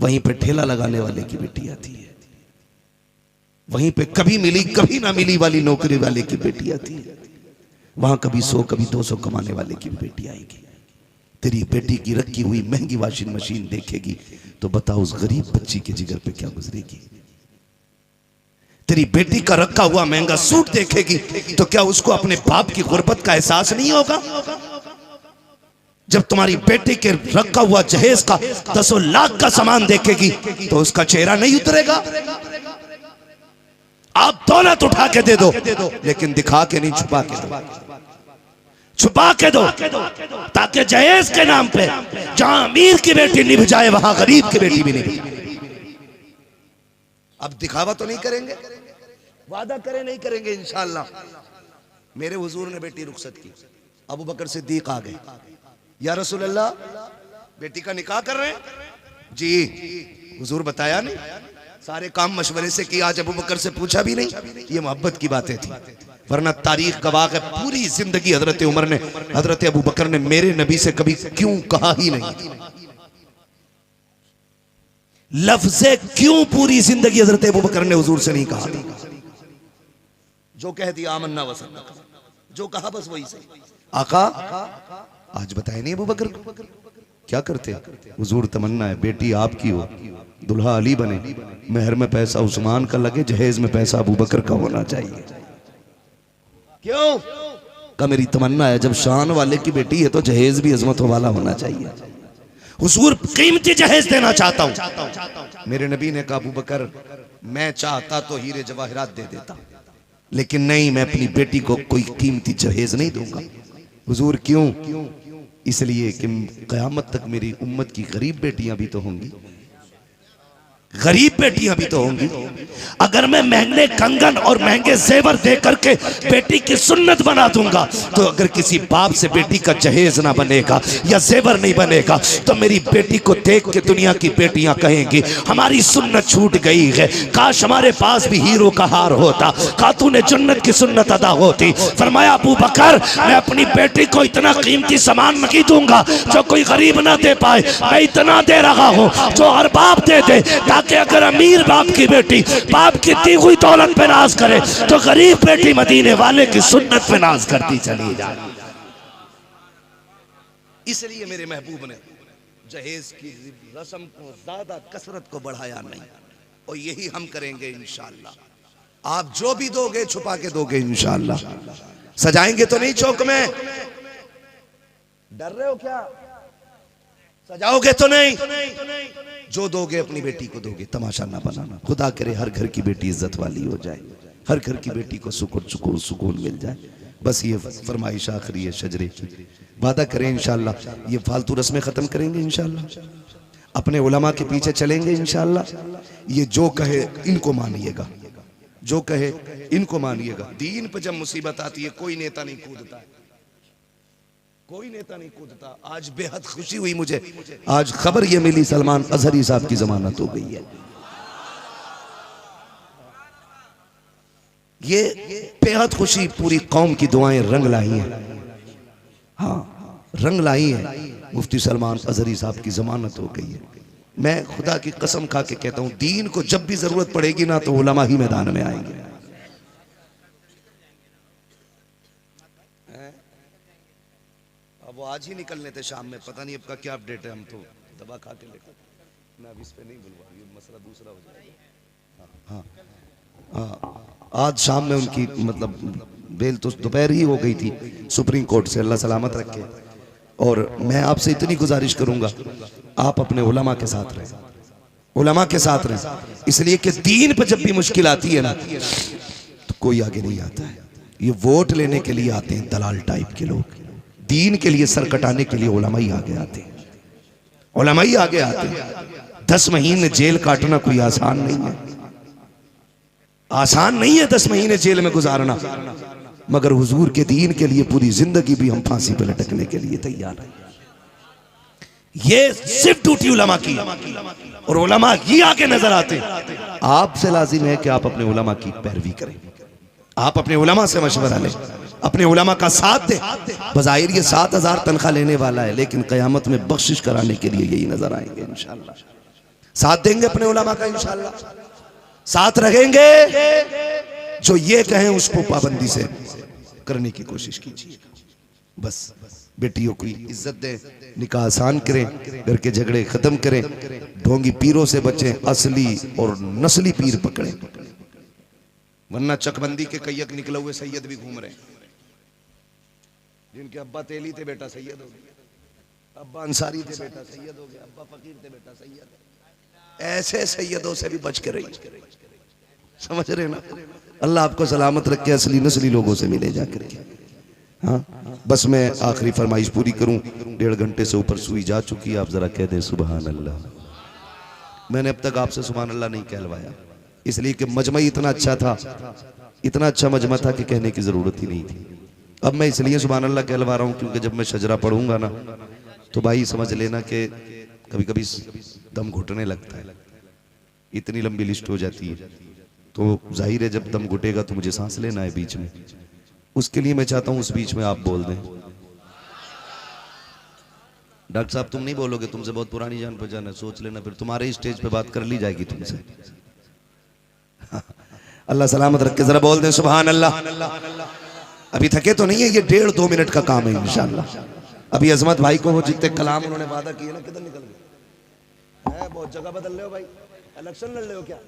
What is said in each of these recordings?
वहीं पे ठेला लगाने वाले की बेटी आती है, वहीं पे कभी मिली कभी ना मिली वाली नौकरी वाले की बेटी आती है, वहां कभी 100 कभी 200 कमाने वाले की बेटी आएगी। तेरी बेटी की रखी हुई महंगी वॉशिंग मशीन देखेगी तो बता उस गरीब बच्ची के जिगर पे क्या गुजरेगी। तेरी बेटी का रखा हुआ महंगा सूट देखेगी तो क्या उसको अपने बाप की गुर्बत का एहसास नहीं होगा। जब तुम्हारी बेटी के रखा हुआ जहेज का 10 लाख का सामान देखेगी तो उसका चेहरा नहीं उतरेगा। आप दौलत उठा के दे दो लेकिन दिखा के नहीं, छुपा के दो, छुपा के दो, ताकि जहेज के नाम पे जहां अमीर की बेटी निभ जाए वहां गरीब की बेटी भी निभ जाए। अब दिखावा तो नहीं करेंगे, वादा करें नहीं करेंगे इंशाअल्लाह। मेरे हुजूर ने बेटी रुखसत की, अबू बकर सिद्दीक आ गए, या रसूल अल्लाह बेटी का निकाह कर रहे हैं जी। हुजूर बताया नहीं, सारे काम मशवरे से किया, आज अबू बकर से पूछा भी नहीं। ये मोहब्बत की बातें थी, वरना तारीख गवाह है पूरी जिंदगी हजरत उमर ने, हजरत अबू बकर ने मेरे नबी से कभी क्यों कहा ही नहीं। लफ्ज़े क्यों पूरी जिंदगी हजरत अबू बकर ने हुजूर से नहीं कहा था। जो कह दिया आमन्ना वसल्लम, जो कहा बस वही सही। आका आज बताए नहीं अबू बकर को क्या करते। हुजूर तमन्ना है बेटी आपकी हो, दुल्हा अली बने, मेहर में पैसा उस्मान का लगे, जहेज में पैसा अबू बकर का होना चाहिए। क्यों का मेरी तमन्ना है जब शान वाले की बेटी है तो जहेज भी अजमतों वाला होना चाहिए। हुजूर कीमती जहेज देना चाहता हूं। मेरे नबी ने कहा अबू बकर मैं चाहता तो हीरे जवाहरात दे देता, लेकिन नहीं, मैं अपनी बेटी को कोई कीमती जहेज नहीं दूंगा। हुजूर क्यों? इसलिए कि क़यामत तक मेरी उम्मत की गरीब बेटियां भी तो होंगी, गरीब बेटियां भी तो होंगी। अगर मैं महंगे कंगन और महंगे जेवर दे करके बेटी की सुन्नत बना दूंगा तो अगर किसी बाप से बेटी का जहेज ना बनेगा या जेवर नहीं बनेगा तो मेरी बेटी को देख के दुनिया की बेटियां कहेंगी हमारी सुन्नत छूट गई है, काश हमारे पास भी हीरो का हार होता, खातून जन्नत की सुन्नत अदा होती। फरमाया अबू बकर मैं अपनी बेटी को इतना कीमती सामान नहीं दूंगा जो कोई गरीब ना दे पाए, मैं इतना दे रहा हूं जो हर बाप दे दे, कि अगर अमीर बाप की बेटी बाप की दी हुई दौलत पे नाज करे तो गरीब बेटी मदीने वाले की सुन्नत पे नाज करती चली जाए। इसलिए मेरे महबूब ने जहेज की रस्म को ज्यादा कसरत को बढ़ाया नहीं, और यही हम करेंगे इंशाअल्लाह। आप जो भी दोगे छुपा के दोगे इंशाअल्लाह। सजाएंगे तो नहीं चौक में? डर रहे हो क्या? सजाओगे तो नहीं? जो दोगे अपनी बेटी को दोगे, तमाशा ना बनाना। खुदा करे हर घर की बेटी इज्जत वाली हो जाए, हर घर की बेटी को सुकून मिल जाए। बस ये फरमाइश आखिरी है शजरे की। वादा करें इंशाअल्लाह ये फालतू रस्में खत्म करेंगे इंशाअल्लाह, अपने उलमा के पीछे चलेंगे इंशाअल्लाह। ये जो कहे इनको मानिएगा, जो कहे इनको मानिएगा। दीन पर जब मुसीबत आती है कोई नेता नहीं कूदता है, कोई नेता नहीं कूदता। आज बेहद खुशी हुई मुझे, आज खबर ये मिली सलमान अजहरी साहब की जमानत हो गई है। ये बेहद खुशी, पूरी कौम की दुआएं रंग लाई हैं। हाँ रंग लाई है, मुफ्ती सलमान अजहरी साहब की जमानत हो गई है। मैं खुदा की कसम खा के कहता हूं दीन को जब भी जरूरत पड़ेगी ना तो उलमा ही मैदान में आएंगे। वो आज ही निकलने थे शाम में, पता नहीं आपका क्या अपडेट है। हम तो दवा खा के लेकर मैं अब इस पे नहीं बोलूँगा, ये मसला दूसरा हो जाएगा। हाँ आज शाम में उनकी मतलब बेल तो दोपहर ही हो गई थी सुप्रीम कोर्ट से, अल्लाह सलामत रखे। और मैं आपसे इतनी गुजारिश करूंगा आप अपने उलमा के साथ रहें, उलमा के साथ रहें, इसलिए कि दीन पर जब भी मुश्किल आती है ना तो कोई आगे नहीं आता है। ये वोट लेने के लिए आते हैं दलाल टाइप के लोग, दीन के लिए सर कटाने के लिए उलमा ही आगे आते हैं, उलमा ही आगे आते हैं। 10 महीने जेल काटना कोई आसान नहीं है, आसान नहीं है 10 महीने जेल में गुजारना, मगर हुजूर के दीन के लिए पूरी जिंदगी भी हम फांसी पर लटकने के लिए तैयार हैं। ये सिर्फ ड्यूटी उलमा की, और उलमा ही आगे नजर आते हैं। आपसे लाजिम है कि आप अपने उलमा की पैरवी करें, आप अपने उलमा से मशवरा लें, अपने उलमा का साथ दे। बज़ाहिर ये 7000 तनख्वाह लेने वाला है, लेकिन क़यामत में बख्शिश कराने के लिए यही नजर आएंगे इंशाअल्लाह। साथ देंगे अपने उलमा का इंशाअल्लाह, साथ रहेंगे। जो ये कहें उसको पाबंदी से करने की कोशिश कीजिए। बस बेटियों की इज्जत दें, निकाह आसान करें, घर के झगड़े खत्म करें, ढोंगी पीरों से बचें, असली और नस्ली पीर पकड़ें, वरना चकबंदी के कैयक निकले हुए सैयद भी घूम रहे हैं, जिनके अब्बा तेली थे बेटा सैयद हो गया, अब्बा अंसारी थे बेटा सैयद हो गया, अब्बा फकीर थे बेटा सैयद। ऐसे सैयदों से भी बच के रहिए, समझ रहे ना। अल्लाह आपको सलामत रखे, असली नस्ली लोगों से मिले जाकर के। हाँ, बस मैं आखिरी फरमाइश पूरी करूं, 1.5 घंटे से ऊपर सुई जा चुकी है। आप जरा कह दें सुभान अल्लाह। मैंने अब तक आपसे सुभान अल्लाह नहीं कहलवाया, इसलिए कि मजमा इतना अच्छा था, इतना अच्छा मजमा था कि कहने की जरूरत ही नहीं थी। अब मैं इसलिए सुभान अल्लाह कहलवा रहा हूं क्योंकि जब मैं शजरा पढ़ूंगा ना तो भाई समझ लेना कि कभी कभी दम घुटने लगता है, इतनी लंबी लिस्ट हो जाती है। तो जाहिर है जब दम घुटेगा तो मुझे सांस लेना है बीच में, उसके लिए मैं चाहता हूं उस बीच में आप बोल दें। डॉक्टर साहब तुम नहीं बोलोगे, तुमसे बहुत पुरानी जान पहचान है, सोच लेना, फिर तुम्हारे ही स्टेज पे बात कर ली जाएगी तुमसे। अल्लाह सलामत रखे, जरा बोल दें सुभान अल्लाह। अभी थके तो नहीं है, ये 1.5-2 मिनट का काम है इंशाअल्लाह। अभी अजमत भाई को वो जितने कलाम उन्होंने वादा किए ना, किधर निकल गए? बहुत जगह बदल रहे हो भाई, इलेक्शन लड़ रहे हो क्या?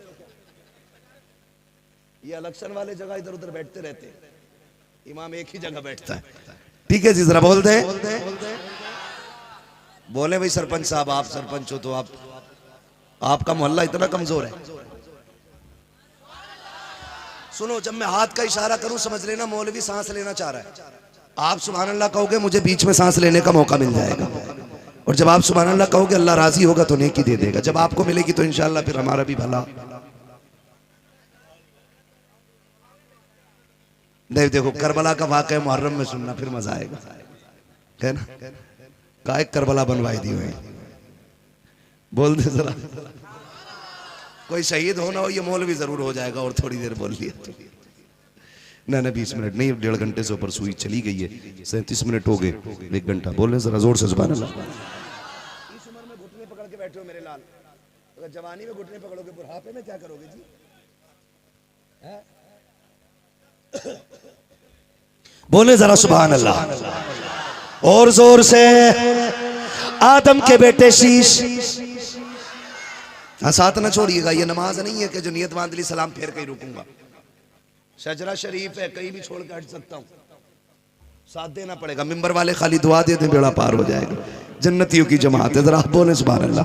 ये इलेक्शन वाले जगह इधर उधर बैठते रहते हैं, इमाम एक ही जगह बैठता है। ठीक है जी, जरा बोल दें। बोले भाई सरपंच साहब, आप सरपंच हो तो आपका मोहल्ला इतना कमजोर है। सुनो, जब मैं हाथ का इशारा करूं समझ लेना मौलवी सांस लेना चाह रहा है। आप सुभान अल्लाह कहोगे मुझे बीच में सांस लेने का मौका मिल जाएगा, और जब आप सुभान अल्लाह कहोगे अल्लाह राजी होगा तो नेकी दे देगा। जब आपको मिलेगी तो इंशाअल्लाह फिर हमारा भी भला। नहीं देखो, करबला का वाक़या मुहर्रम में सुनना, फिर मजा आएगा, है ना। काय करबला बनवाई दी हुई, बोल दे जरा। कोई शहीद होना हो ये मौलवी जरूर हो जाएगा, और थोड़ी देर बोल लिया तो। ना 20 मिनट नहीं, 1.5 घंटे से ऊपर सुई चली गई है, 37 मिनट हो गए, 1 घंटा। बोल रहे जरा जोर से सुभान अल्लाह। इस उम्र में घुटने पकड़ के बैठे हो मेरे लाल, अगर जवानी में घुटने पकड़ोगे बुढ़ापे में क्या करोगे जी? बोले जरा सुभान अल्लाह और जोर से। आदम के बेटे शीश, हाँ साथ ना छोड़िएगा, ये नमाज नहीं है कि जो नियत बांध ली सलाम फेर कहीं रुकूंगा। शजरा शरीफ है, कहीं भी छोड़ के हट सकता हूँ, साथ देना पड़ेगा। मिंबर वाले खाली दुआ दे दें बेड़ा पार हो जाएगा, जन्नतियों की जमात है। जरा बोले सुभान अल्लाह।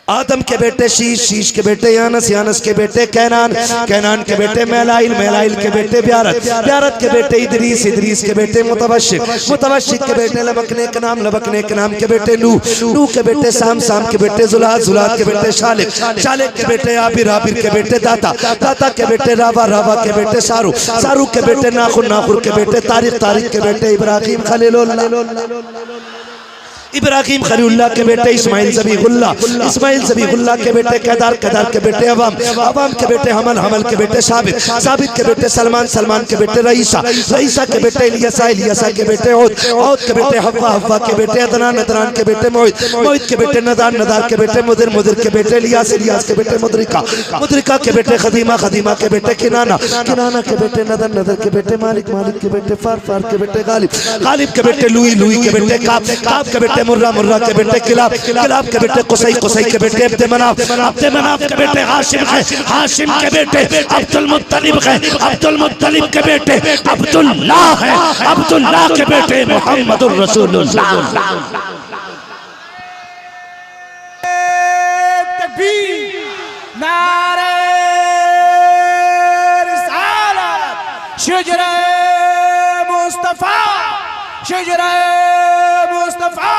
आदम के बेटे शीश, शीश के बेटे यानस, यानस के बेटे कैनान, कैनान के बेटे मैलाइल, मैलाइल के बेटे ब्यारत, ब्यारत के बेटे इदरीस, इदरीस के बेटे मुतवशिक, मुतवशिक के बेटे लबकने के नाम, लबकने के नाम के बेटे नूह, नूह के बेटे साम, साम के बेटे जुलाद, जुलाद के बेटे शालिक, शालिक के बेटे आबिर, आबिर के बेटे दाता, दाता के बेटे रावा, रावा के बेटे सारू, सारू के बेटे नाखुर, नाखुर के बेटे तारिक, तारिक के बेटे इब्राहिम खलीलुल्लाह, इब्राहिम खलीलुल्लाह के बेटे इस्माइल ज़बीहुल्लाह, इस्माइल ज़बीहुल्लाह के बेटे केदार, केदार के बेटे अवाम, अवाम के बेटे हमल, हमल के बेटे साबित, साबित के बेटे सलमान, सलमान के बेटे रईसा, रईसा के बेटे इलियासा, इलियासा के बेटे औद, औद के बेटे हव्वा, हव्वा के बेटे अदनान, अदनान के बेटे मोहित, मोहित के बेटे नदार, नदार के बेटे मुदिर, मुदिर के बेटे इलियास, इलियास के बेटे मुदरिका, मुदरिका के बेटे खदीमा, खदीमा के बेटे किनाना, किनाना के बेटे नदर, नदर के बेटे मालिक, मालिक के बेटे फार, फार के बेटे गालिब, गालिब के बेटे लुई, लुई के बेटे काब, काब के बेटे मुर्रा, मुर्रा के बेटे किलाब, किलाब के बेटे कुसै, कुसै के बेटे अब्द मनाफ, अब्द मनाफ के बेटे हाशिम है, हाशिम के बेटे अब्दुल मुत्तलिब है, अब्दुल मुत्तलिब के बेटे अब्दुल्लाह है, अब्दुल्लाह के बेटे मुहम्मदुर रसूलुल्लाह। तकबीर, नारे रिसालत, शजरे मुस्तफा, शजरे मुस्तफा।